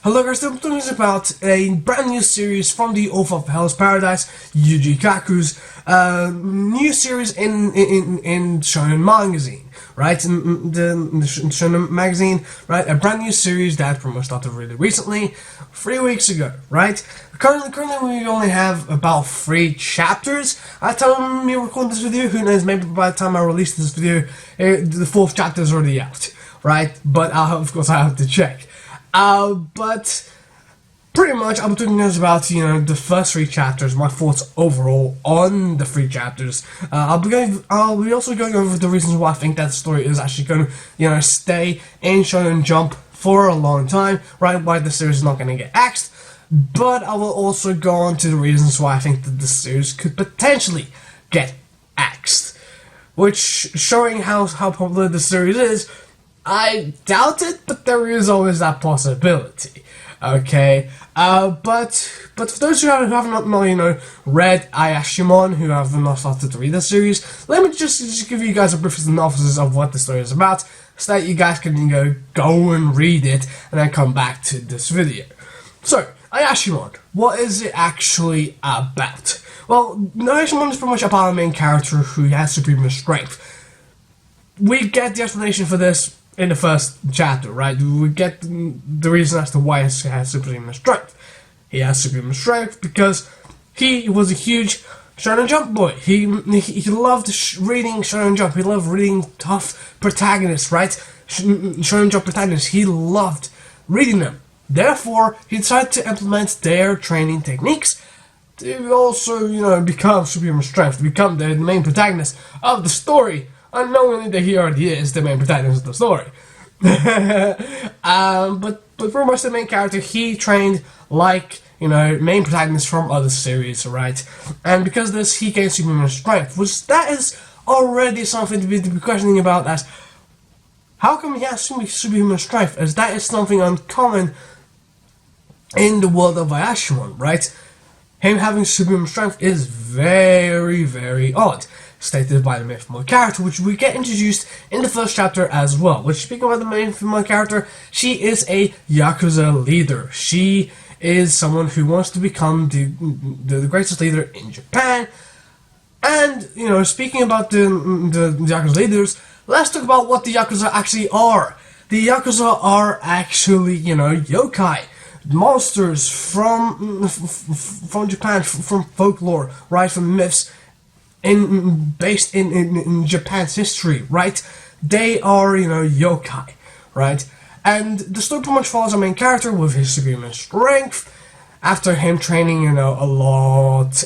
Hello guys, I'm talking about a brand new series from the author of Hell's Paradise, Yuji Kaku's new series in Shonen magazine, right? In the Shonen magazine, right? A brand new series that pretty much started really recently, 3 weeks ago, right? Currently we only have about 3 chapters. At the time me recording this video, who knows, maybe by the time I release this video, the 4th chapter is already out, right? But of course I have to check. But pretty much I'm talking about, the first 3 chapters, my thoughts overall on the 3 chapters. I'll be also going over the reasons why I think that story is actually going to, stay in Shonen Jump for a long time, right? Why the series is not going to get axed. But I will also go on to the reasons why I think that the series could potentially get axed. Which, showing how popular the series is, I doubt it, but there is always that possibility. Okay, but for those who have not read Ayashimon, who have not started to read the series, let me just give you guys a brief synopsis of what the story is about, so that you guys can go and read it and then come back to this video. So, Ayashimon, what is it actually about? Well, Ayashimon is pretty much about a main character who has supreme strength. We get the explanation for this in the first chapter, right? We get the reason as to why he has supreme strength. He has supreme strength because he was a huge Shonen Jump boy. He loved reading Shonen Jump. He loved reading tough protagonists, right? Shonen Jump protagonists. He loved reading them. Therefore, he decided to implement their training techniques to also, become supreme strength, to become the main protagonist of the story, unknowingly that he already is the main protagonist of the story. But pretty much the main character, he trained like, main protagonists from other series, right? And because of this, he gained superhuman strength, which that is already something to be questioning about, as how come he has superhuman strength, as that is something uncommon in the world of Ayashimon, right? Him having superhuman strength is very, very odd, stated by the main female character, which we get introduced in the first chapter as well. Which, speaking about the main female character, she is a yakuza leader. She is someone who wants to become the greatest leader in Japan. And, speaking about the yakuza leaders, let's talk about what the yakuza actually are. The yakuza are actually, yokai. Monsters from Japan, from folklore, right, from myths, based in Japan's history, right? They are, yokai, right? And the story pretty much follows our main character with his superhuman strength, after him training, a lot,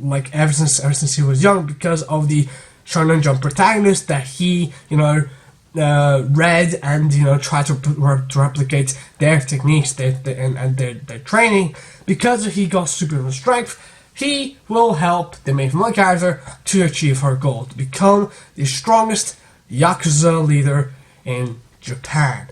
like ever since he was young, because of the Shonen Jump protagonist that he, read and try to replicate their techniques, and their training. Because he got superhuman strength, he will help the main female character to achieve her goal, to become the strongest yakuza leader in Japan.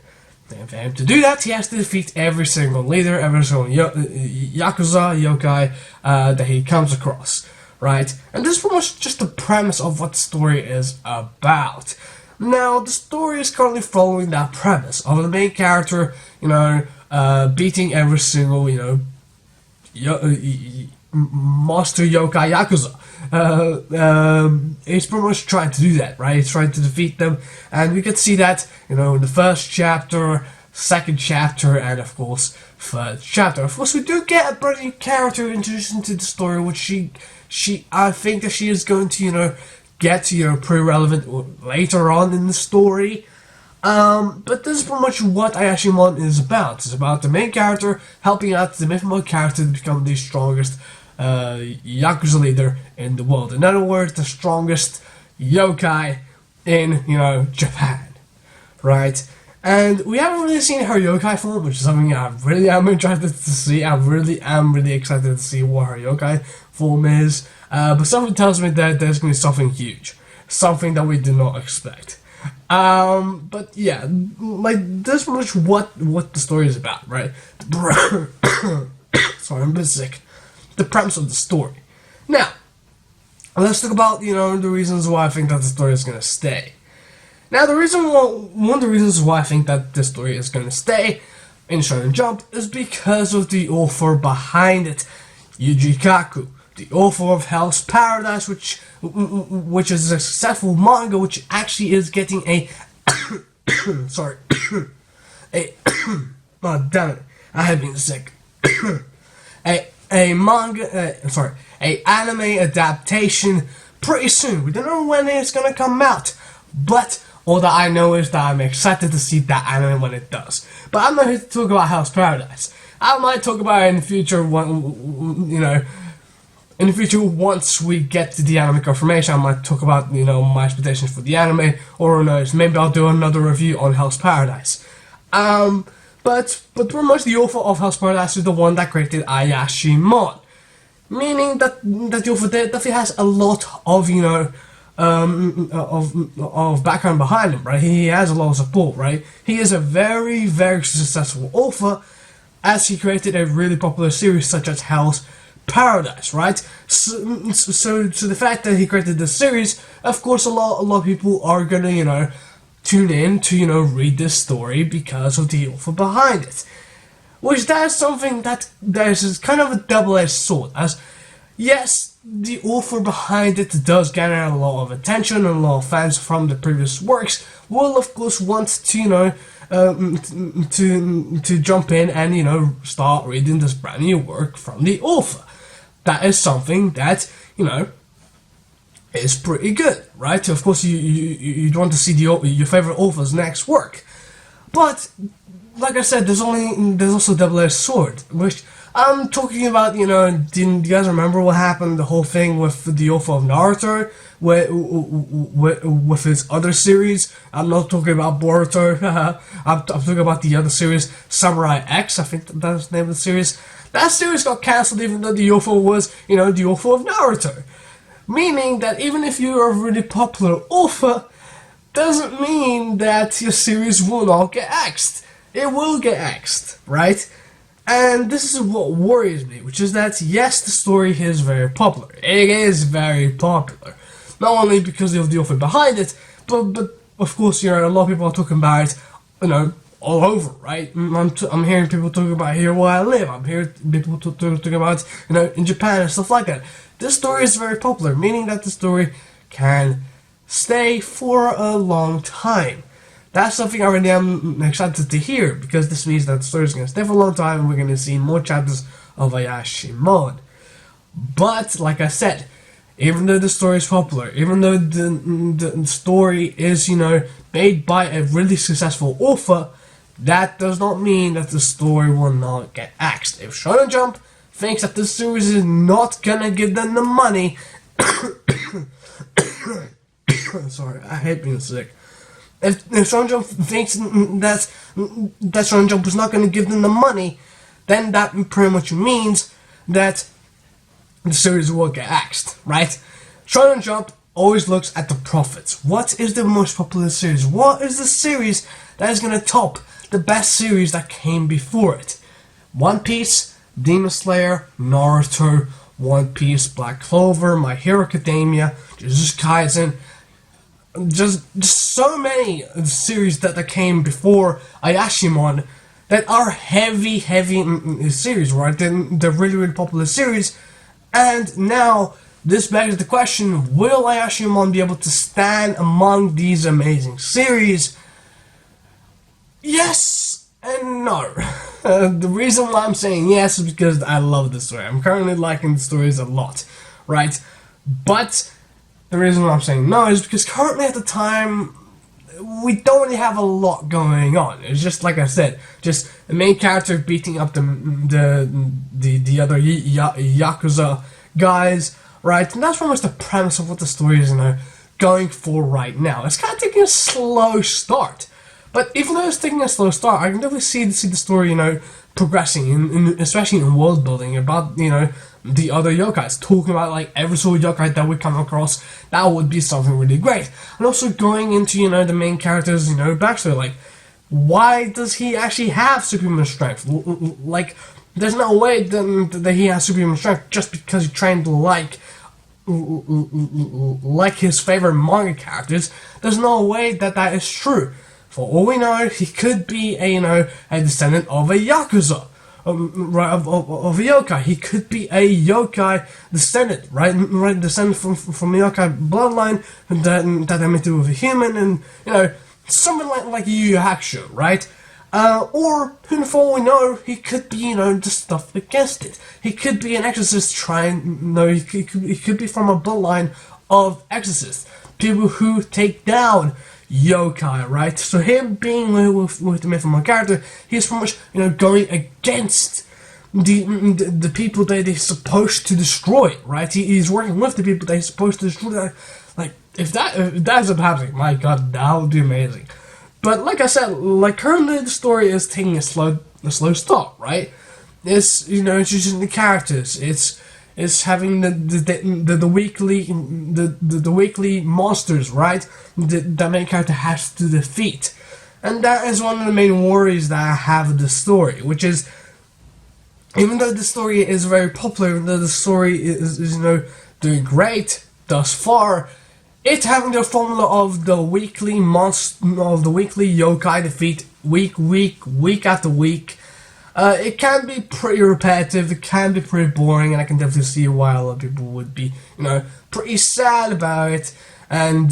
And for him to do that, he has to defeat every single leader, every single yakuza yokai that he comes across, right? And this is pretty much just the premise of what the story is about. Now, the story is currently following that premise of the main character, beating every single, monster yokai yakuza. He's pretty much trying to do that, right? He's trying to defeat them, and we can see that, in the first chapter, second chapter, and of course, third chapter. Of course, we do get a brand new character introduced into the story, which I think that she is going to, get pretty relevant later on in the story. But this is pretty much what Ayashimon is about. It's about the main character helping out the main female character to become the strongest yakuza leader in the world. In other words, the strongest yokai in, Japan, right? And we haven't really seen her yokai form, which is something I really am interested to see. I really am excited to see what her yokai form is. But something tells me that there's going to be something huge. Something that we did not expect. But yeah, that's pretty much what the story is about, right? Sorry, I'm a bit sick. The premise of the story. Now, let's talk about, the reasons why I think that the story is going to stay. Now, one of the reasons why I think that this story is going to stay in Shonen Jump is because of the author behind it, Yuji Kaku, the author of Hell's Paradise, which is a successful manga, which actually is getting a sorry, oh damn it, I have been sick. a anime adaptation pretty soon. We don't know when it's gonna come out, but all that I know is that I'm excited to see that anime when it does. But I'm not here to talk about Hell's Paradise. I might talk about it in the future, in the future once we get to the anime confirmation. I might talk about, my expectations for the anime, or who knows, maybe I'll do another review on Hell's Paradise. But pretty much the author of Hell's Paradise is the one that created Ayashimon. Meaning that the author definitely has a lot of, of background behind him, right? He has a lot of support, right? He is a very, very successful author, as he created a really popular series such as Hell's Paradise, right? So the fact that he created this series, of course, a lot of people are gonna, tune in to, read this story because of the author behind it. Which that is something that is kind of a double-edged sword, as yes, the author behind it does garner a lot of attention, and a lot of fans from the previous works will of course want to, to jump in and, start reading this brand new work from the author. That is something that, is pretty good, right? Of course, you want to see your favorite author's next work, but like I said, there's also double-edged sword, which I'm talking about. Do you guys remember what happened? The whole thing with the author of Naruto, with his other series. I'm not talking about Boruto. I'm talking about the other series, Samurai X. I think that's the name of the series. That series got cancelled, even though the author was, the author of Naruto. Meaning that even if you're a really popular author, doesn't mean that your series will not get axed. It will get axed, right? And this is what worries me, which is that yes, the story is very popular. It is very popular. Not only because of the author behind it, but of course, a lot of people are talking about it, all over, right? I'm hearing people talking about here where I live. I'm hearing people talking about, in Japan and stuff like that. This story is very popular, meaning that the story can stay for a long time. That's something I really am excited to hear, because this means that the story is going to stay for a long time and we're going to see more chapters of Ayashimon. But, like I said, even though the story is popular, even though the story is, made by a really successful author, that does not mean that the story will not get axed. If Shonen Jump thinks that this series is not gonna give them the money, sorry, I hate being sick. If Shonen Jump thinks that Shonen Jump is not gonna give them the money, then that pretty much means that the series will get axed, right? Shonen Jump always looks at the profits. What is the most popular series? What is the series that is gonna top the best series that came before it? One Piece, Demon Slayer, Naruto, One Piece, Black Clover, My Hero Academia, Jujutsu Kaisen, just so many series that came before Ayashimon that are heavy series, right? They're really, really popular series, and now this begs the question, will Ayashimon be able to stand among these amazing series? Yes and no. The reason why I'm saying yes is because I love the story. I'm currently liking the stories a lot, right? But the reason why I'm saying no is because currently at the time, we don't really have a lot going on. It's just like I said, just the main character beating up the other yakuza guys, right? And that's pretty much the premise of what the story is, going for right now. It's kind of taking a slow start. But even though it's taking a slow start, I can definitely see the story, progressing, especially in world building, about, the other yokais, talking about, like, every single yokai that we come across. That would be something really great. And also going into, the main character's, backstory, like, why does he actually have superhuman strength? Like, there's no way that he has superhuman strength just because he trained like his favorite manga characters. There's no way that is true. For all we know, he could be a descendant of a yakuza, right, of a yokai. He could be a yokai descendant, right, descendant from the yokai bloodline that they made with a human, and something like Yu Yu Hakusho, right? Or, for all we know, he could be, the stuff against it. He could be an exorcist he could be from a bloodline of exorcists. People who take down yokai, right? So him being with the mythical character, he's pretty much, going against the people that he's supposed to destroy, right? He's working with the people that he's supposed to destroy. Like, if that's happening, my god, that would be amazing. But like I said, currently the story is taking a slow start, right? It's it's using the characters. It's having the weekly monsters, right? The main character has to defeat, and that is one of the main worries that I have with the story, which is, even though the story is very popular, even though the story is doing great thus far, it's having the formula of the weekly yokai defeat week after week. It can be pretty repetitive, it can be pretty boring, and I can definitely see why a lot of people would be, pretty sad about it, and,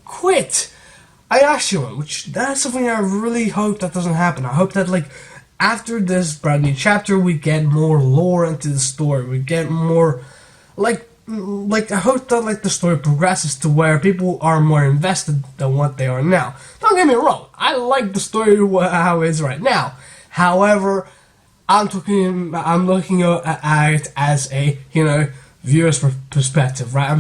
quit Ayashimon, which that's something I really hope that doesn't happen. I hope that, after this brand new chapter, we get more lore into the story, we get more, I hope that the story progresses to where people are more invested than what they are now. Don't get me wrong, I like the story how it is right now. However, I'm looking at it as a viewer's perspective, right? I'm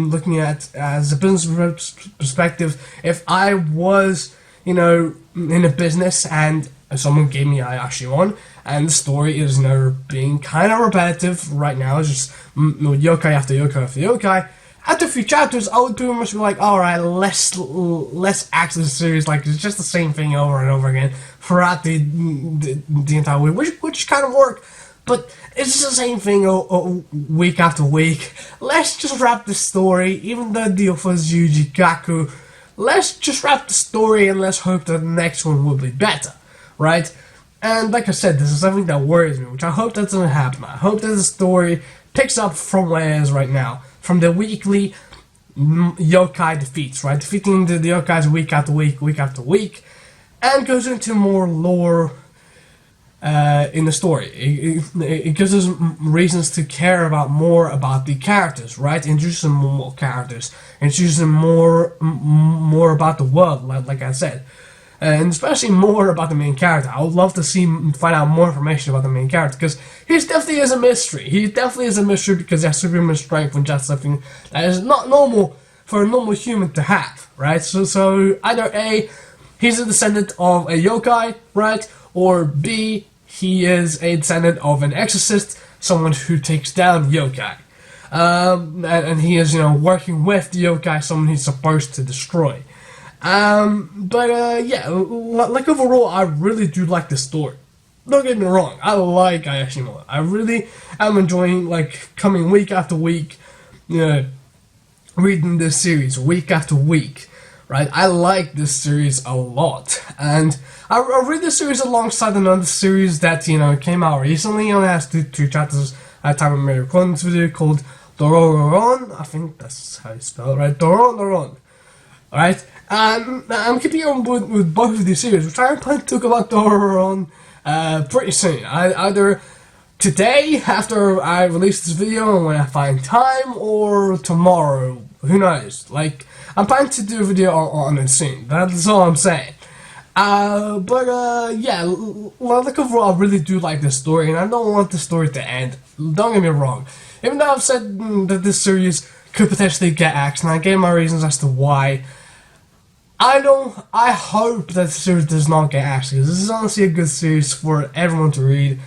looking at it as a business perspective. If I was in a business and someone gave me Ayashimon, and the story is being kind of repetitive right now, it's just yokai after yokai after yokai. After a few chapters, I would pretty much be like, alright, let's act this series like it's just the same thing over and over again throughout the entire week, which kind of work, but it's just the same thing week after week. Let's just wrap the story, even though the author is Yuji Kaku, let's just wrap the story and let's hope that the next one will be better, right? And like I said, this is something that worries me, which I hope that doesn't happen. I hope that the story picks up from where it is right now, from the weekly yokai defeats, right? Defeating the yokais week after week, and goes into more lore in the story. It gives us reasons to care more about the characters, right? Introducing more characters, introducing more about the world, like I said. And especially more about the main character. I would love to find out more information about the main character, because he definitely is a mystery. He definitely is a mystery because he has superhuman strength, and just something that is not normal for a normal human to have, right? So either A, he's a descendant of a yokai, right? Or B, he is a descendant of an exorcist, someone who takes down yokai. And he is, working with the yokai, someone he's supposed to destroy. Yeah, overall, I really do like this story. Don't get me wrong, I like Ayashimon. I really am enjoying, coming week after week, reading this series week after week, right? I like this series a lot, and I read this series alongside another series that, came out recently. It only has two chapters at the time of my recording this video, called Dororon. I think that's how you spell it, right? Dororon. Alright? I'm keeping on with both of these series, which I plan to talk about Dororon pretty soon. Either today, after I release this video and when I find time, or tomorrow. Who knows? I'm planning to do a video on it soon. That's all I'm saying. Yeah, overall, I really do like this story, and I don't want the story to end. Don't get me wrong. Even though I've said that this series could potentially get axed, and I gave my reasons as to why, I hope that the series does not get axed, because this is honestly a good series for everyone to read.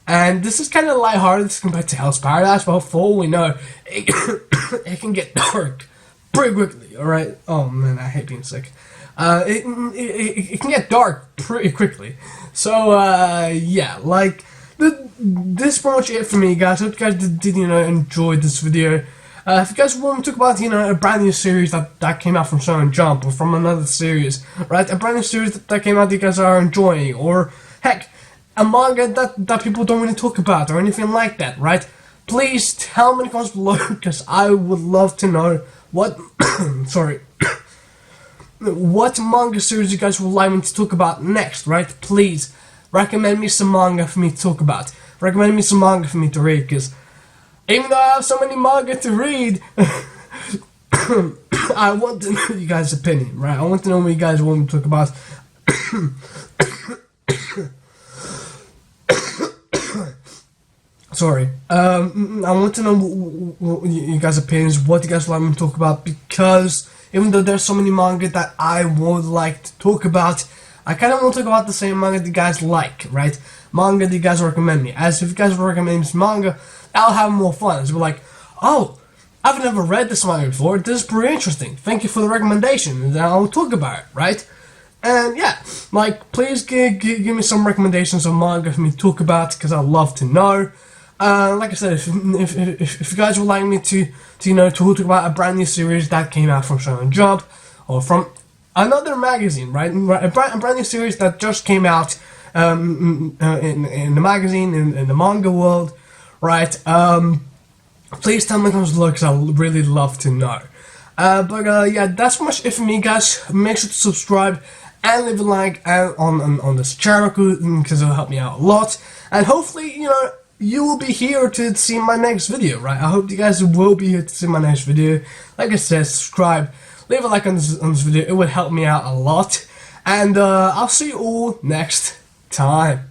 And this is kind of lighthearted compared to Hell's Paradise, but for all we know, it can get dark pretty quickly, alright? Oh man, I hate being sick. It can get dark pretty quickly. So, yeah, this is pretty much it for me, guys. Hope you guys did enjoy this video. If you guys want to talk about, a brand new series that came out from Shonen Jump or from another series, right? A brand new series that came out that you guys are enjoying, or heck, a manga that people don't really talk about or anything like that, right? Please tell me in the comments below, because I would love to know what, sorry, what manga series you guys would like me to talk about next, right? Please recommend me some manga for me to talk about. Recommend me some manga for me to read, because even though I have so many manga to read, I want to know you guys' opinion, right? I want to know what you guys want me to talk about. Sorry. I want to know what you guys' opinions, what you guys like me to talk about, because even though there's so many manga that I would like to talk about, I kind of want to talk about the same manga that you guys like, right? Manga that you guys recommend me. As if you guys recommend me some manga, I'll have more fun. It's like, oh, I've never read this manga before, this is pretty interesting. Thank you for the recommendation, and then I'll talk about it, right? And yeah, like, please give me some recommendations of manga for me to talk about, because I'd love to know. Like I said, if you guys would like me to talk about a brand new series that came out from Shonen Jump, or from another magazine, right? A brand new series that just came out in the magazine, in the manga world, right? Please tell me in the comments below, because I'd really love to know. Yeah, that's much it for me, guys. Make sure to subscribe and leave a like on this channel, because it'll help me out a lot. And hopefully, you will be here to see my next video, right? I hope you guys will be here to see my next video. Like I said, subscribe, leave a like on this video. It would help me out a lot. And I'll see you all next time.